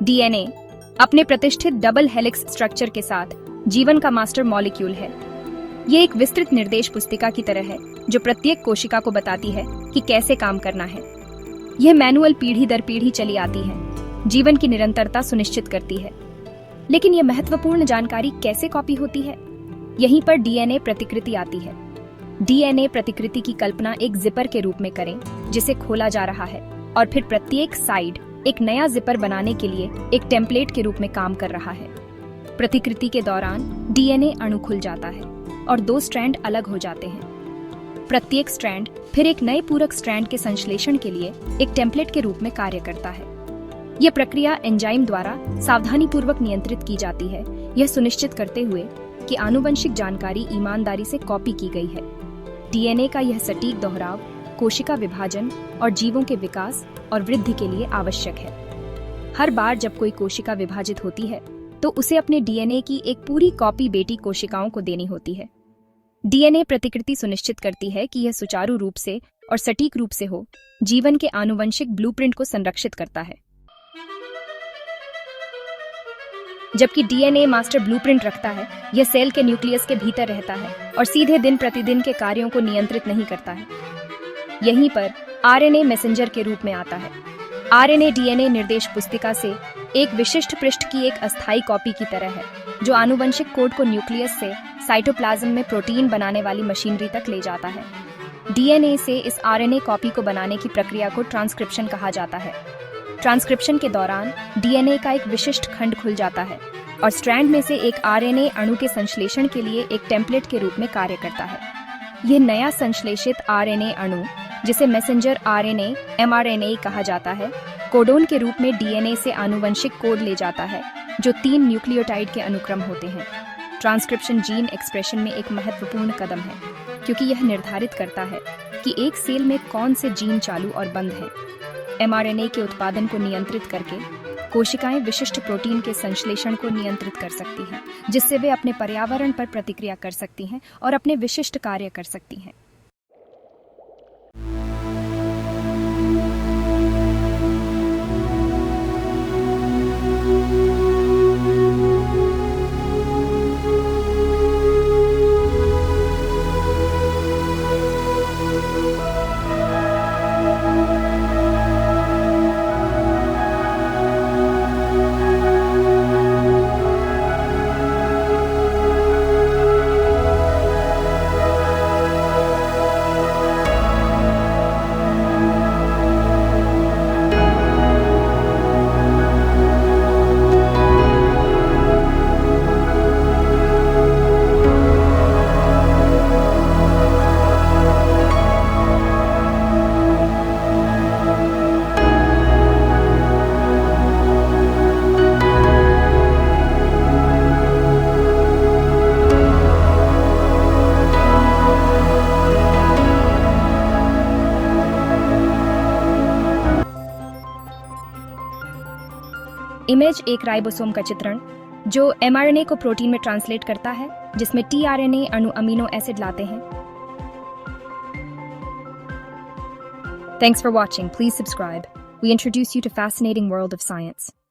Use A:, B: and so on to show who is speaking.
A: DNA अपने प्रतिष्ठित double helix structure के साथ जीवन का मास्टर मॉलिक्यूल है। ये एक विस्तृत निर्देश पुस्तिका की तरह है जो प्रत्येक कोशिका को बताती है कि कैसे काम करना है। यह मैनुअल पीढ़ी दर पीढ़ी चली आती है, जीवन की निरंतरता सुनिश्चित करती है। लेकिन यह महत्वपूर्ण जानकारी कैसे कॉपी होती है? यहीं पर डीएनए प्रतिकृति आती है। डीएनए प्रतिकृति की कल्पना एक जिपर के रूप में करें जिसे खोला जा रहा है और फिर प्रत्येक साइड एक नया जिपर बनाने के लिए एक टेम्पलेट के रूप में काम कर रहा है। प्रतिकृति के दौरान डीएनए अणु खुल जाता है और 2 स्ट्रैंड अलग हो जाते हैं। प्रत्येक स्ट्रैंड फिर एक नए पूरक स्ट्रैंड के संश्लेषण के लिए एक टेम्पलेट के रूप में कार्य करता है। यह प्रक्रिया एंजाइम द्वारा सावधानीपूर्वक नियंत्रित की जाती है, यह सुनिश्चित करते हुए कि आनुवंशिक जानकारी ईमानदारी से कॉपी की गई है। डीएनए का यह सटीक दोहराव कोशिका विभाजन और जीवों के विकास और वृद्धि के लिए आवश्यक है। हर बार जब कोई कोशिका विभाजित होती है तो उसे अपने डीएनए की एक पूरी कॉपी बेटी कोशिकाओं को देनी होती है। डीएनए प्रतिकृति सुनिश्चित करती है कि यह सुचारू रूप से और सटीक रूप से हो, जीवन के आनुवंशिक ब्लूप्रिंट को संरक्षित करता है। जबकि डीएनए मास्टर ब्लूप्रिंट रखता है, यह सेल के न्यूक्लियस के भीतर रहता है और सीधे दिन प्रतिदिन के कार्यों को नियंत्रित नहीं करता है। यहीं पर आरएनए मैसेंजर के रूप में आता है। आरएनए डीएनए निर्देश पुस्तिका से एक विशिष्ट पृष्ठ की एक अस्थायी कॉपी की तरह है जो आनुवंशिक कोड को न्यूक्लियस से साइटोप्लाज्म में प्रोटीन बनाने वाली मशीनरी तक ले जाता है। डीएनए से इस आरएनए कॉपी को बनाने की प्रक्रिया को ट्रांसक्रिप्शन कहा जाता है। ट्रांसक्रिप्शन के दौरान डीएनए का एक विशिष्ट खंड खुल जाता है और स्ट्रैंड में से एक आरएनए अणु के संश्लेषण के लिए एक टेम्पलेट के रूप में कार्य करता है। यह नया संश्लेषित आरएनए अणु, जिसे मैसेंजर आरएनए एमआरएनए कहा जाता है, कोडोन के रूप में डीएनए से आनुवंशिक कोड ले जाता है जो 3 न्यूक्लियोटाइड के अनुक्रम होते हैं। ट्रांसक्रिप्शन जीन एक्सप्रेशन में एक महत्वपूर्ण कदम है क्योंकि यह निर्धारित करता है कि एक सेल में कौन से जीन चालू और बंद हैं। एमआरएनए के उत्पादन को नियंत्रित करके कोशिकाएं विशिष्ट प्रोटीन के संश्लेषण को नियंत्रित कर सकती हैं, जिससे वे अपने पर्यावरण पर प्रतिक्रिया कर सकती हैं और अपने विशिष्ट कार्य कर सकती हैं। इमेज एक राइबोसोम का चित्रण जो mRNA को प्रोटीन में ट्रांसलेट करता है, जिसमें tRNA अणु अमीनो एसिड लाते हैं। Thanks for watching. Please subscribe. We introduce you to fascinating world of science.